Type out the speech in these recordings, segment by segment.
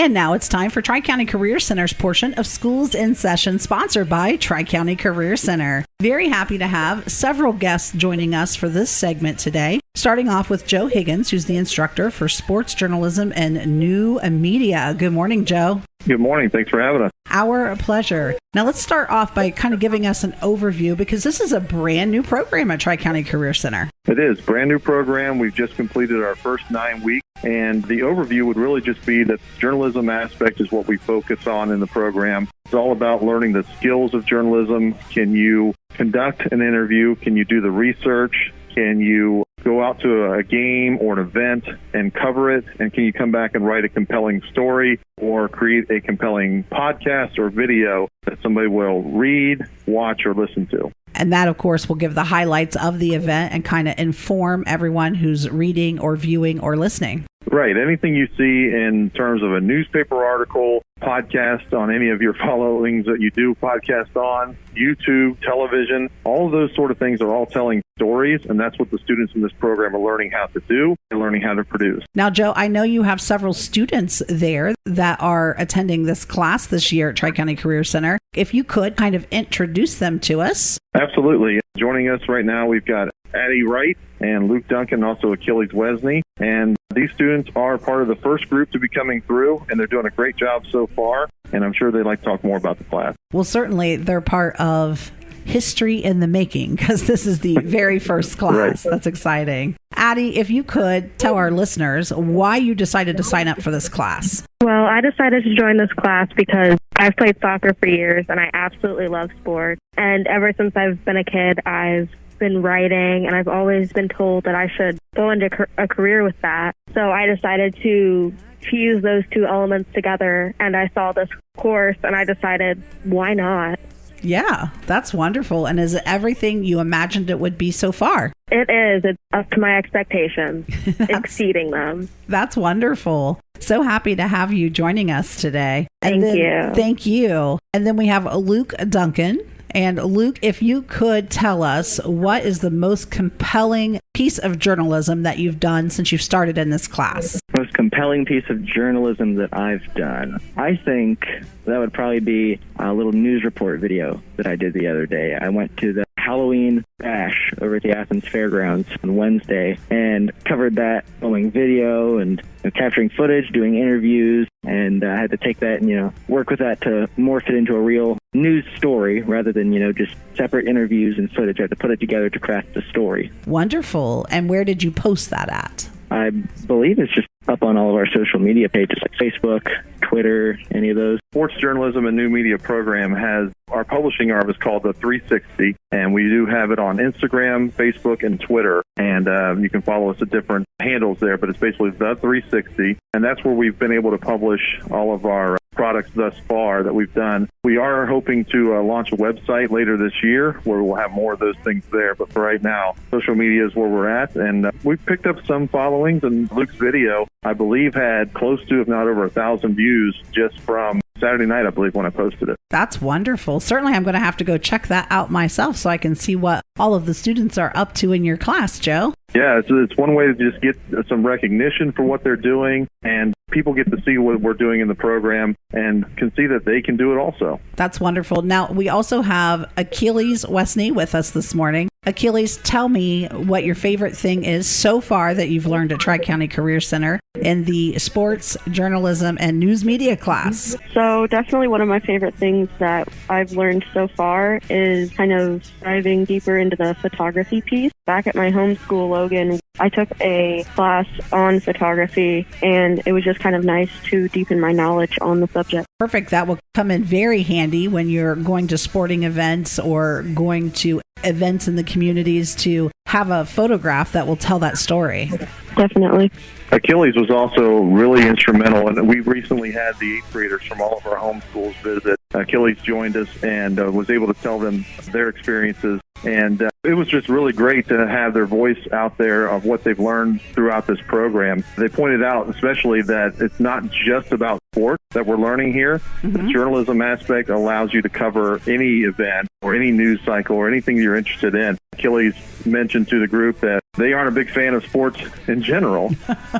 And now it's time for Tri-County Career Center's portion of Schools in Session, sponsored by Tri-County Career Center. Very happy to have several guests joining us for this segment today. Starting off with Joe Higgins, who's the instructor for sports journalism and new media. Good morning, Joe. Good morning. Thanks for having us. Our pleasure. Now let's start off by kind of giving us an overview, because this is a brand new program at Tri-County Career Center. It is. Brand new program. We've just completed our first 9 weeks. And the overview would really just be that journalism aspect is what we focus on in the program. It's all about learning the skills of journalism. Can you conduct an interview? Can you do the research? Can you go out to a game or an event and cover it? And can you come back and write a compelling story or create a compelling podcast or video that somebody will read, watch, or listen to? And that, of course, will give the highlights of the event and kind of inform everyone who's reading or viewing or listening. Right. Anything you see in terms of a newspaper article, podcast on any of your followings that you do podcast on, YouTube, television, all of those sort of things are all telling stories, and that's what the students in this program are learning how to do and learning how to produce. Now, Joe, I know you have several students there that are attending this class this year at Tri-County Career Center. If you could kind of introduce them to us. Absolutely. Joining us right now, we've got Addie Wright and Luke Duncan, also Achilles Wesney. And these students are part of the first group to be coming through, and they're doing a great job so far. And I'm sure they'd like to talk more about the class. Well, certainly they're part of history in the making, because this is the very first class. Right. That's exciting. Addie, if you could tell our listeners why you decided to sign up for this class. Well, I decided to join this class because I've played soccer for years and I absolutely love sports. And ever since I've been a kid, I've been writing, and I've always been told that I should go into a career with that. So I decided to fuse those two elements together, and I saw this course and I decided, why not? Yeah, that's wonderful. And is it everything you imagined it would be so far? It is. It's up to my expectations, exceeding them. That's wonderful. So happy to have you joining us today. Thank you. Thank you. And then we have Luke Duncan. And Luke, if you could tell us, what is the most compelling piece of journalism that you've done since you've started in this class? Most compelling piece of journalism that I've done, I think that would probably be a little news report video that I did the other day. I went to the Halloween bash over at the Athens Fairgrounds on Wednesday and covered that, filming video and capturing footage, doing interviews, and I had to take that and, work with that to morph it into a real news story rather than, just separate interviews and footage. I had to put it together to craft the story. Wonderful. And where did you post that at? I believe it's just up on all of our social media pages, like Facebook, Twitter, any of those. Sports journalism and new media program has our publishing arm is called the 360, and we do have it on Instagram, Facebook, and Twitter. And you can follow us at different handles there, but it's basically the 360, and that's where we've been able to publish all of our products thus far that we've done. We are hoping to launch a website later this year where we'll have more of those things there, but for right now, social media is where we're at, and we've picked up some followings, and Luke's video, I believe, had close to, if not over 1,000 views just from Saturday night, I believe, when I posted it. That's wonderful. Certainly, I'm going to have to go check that out myself so I can see what all of the students are up to in your class, Joe. Yeah, it's one way to just get some recognition for what they're doing, and people get to see what we're doing in the program and can see that they can do it also. That's wonderful. Now, we also have Achilles Wesney with us this morning. Achilles, tell me what your favorite thing is so far that you've learned at Tri-County Career Center in the sports, journalism, and news media class. So definitely one of my favorite things that I've learned so far is kind of diving deeper into the photography piece. Back at my home school, Logan, I took a class on photography, and it was just kind of nice to deepen my knowledge on the subject. Perfect. That will come in very handy when you're going to sporting events or going to events in the communities to have a photograph that will tell that story. Definitely. Achilles was also really instrumental, and we recently had the 8th graders from all of our home schools visit. Achilles joined us and was able to tell them their experiences, and it was just really great to have their voice out there of what they've learned throughout this program. They pointed out especially that it's not just about sport that we're learning here. Mm-hmm. The journalism aspect allows you to cover any event or any news cycle or anything you're interested in. Achilles mentioned to the group that they aren't a big fan of sports in general,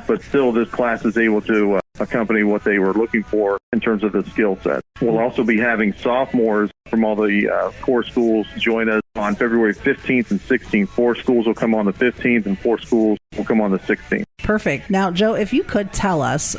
but still this class is able to accompany what they were looking for in terms of the skill set. We'll also be having sophomores from all the core schools join us on February 15th and 16th. 4 schools will come on the 15th and 4 schools will come on the 16th. Perfect. Now, Joe, if you could tell us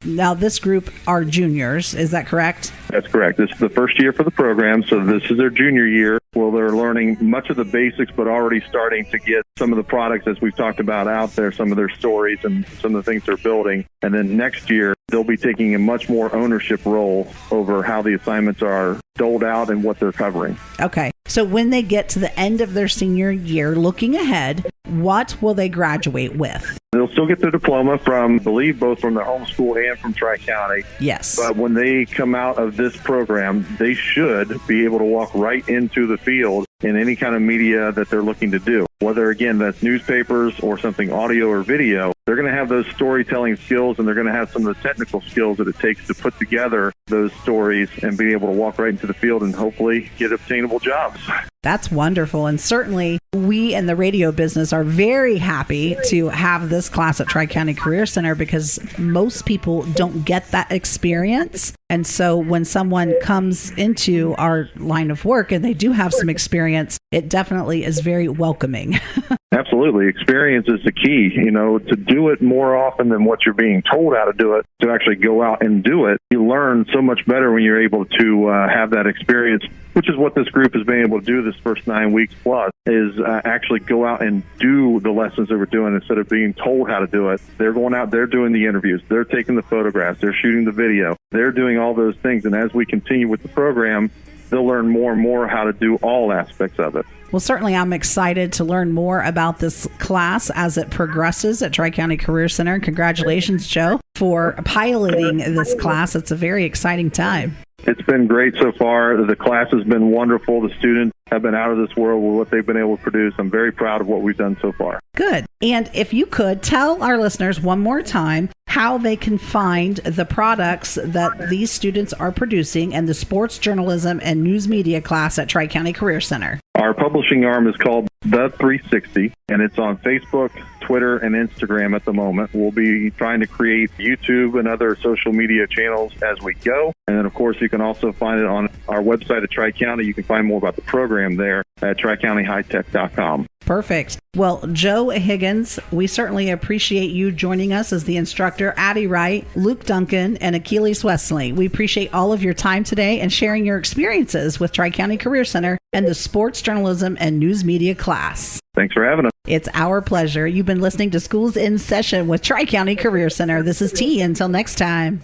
now this group are juniors, is that correct? That's correct. This is the first year for the program, so this is their junior year. Well, they're learning much of the basics, but already starting to get some of the products, as we've talked about, out there, some of their stories and some of the things they're building. And then next year, they'll be taking a much more ownership role over how the assignments are doled out and what they're covering. Okay. So when they get to the end of their senior year, looking ahead, what will they graduate with? They'll still get their diploma from, I believe, both from their home school and from Tri-County. Yes. But when they come out of this program, they should be able to walk right into the field in any kind of media that they're looking to do. Whether, again, that's newspapers or something audio or video, they're going to have those storytelling skills, and they're going to have some of the technical skills that it takes to put together those stories and be able to walk right into the field and hopefully get obtainable jobs. That's wonderful. And certainly we in the radio business are very happy to have this class at Tri-County Career Center because most people don't get that experience. And so when someone comes into our line of work and they do have some experience, it definitely is very welcoming. Absolutely. Experience is the key, to do it more often than what you're being told how to do it, to actually go out and do it. You learn so much better when you're able to have that experience, which is what this group has been able to do this first 9 weeks plus, is actually go out and do the lessons that we're doing instead of being told how to do it. They're going out, they're doing the interviews, they're taking the photographs, they're shooting the video, they're doing all those things. And as we continue with the program, they'll learn more and more how to do all aspects of it. Well, certainly I'm excited to learn more about this class as it progresses at Tri-County Career Center. Congratulations, Joe, for piloting this class. It's a very exciting time. It's been great so far. The class has been wonderful. The students have been out of this world with what they've been able to produce. I'm very proud of what we've done so far. Good. And if you could tell our listeners one more time how they can find the products that these students are producing in the sports journalism and news media class at Tri-County Career Center. Our publishing arm is called The 360, and it's on Facebook, Twitter, and Instagram at the moment. We'll be trying to create YouTube and other social media channels as we go. And then, of course, you can also find it on our website at Tri-County. You can find more about the program there at tricountyhightech.com. Perfect. Well, Joe Higgins, we certainly appreciate you joining us as the instructor, Addie Wright, Luke Duncan, and Achilles Wesley. We appreciate all of your time today and sharing your experiences with Tri-County Career Center and the sports journalism and news media class. Thanks for having us. It's our pleasure. You've been listening to Schools in Session with Tri-County Career Center. This is T. Until next time.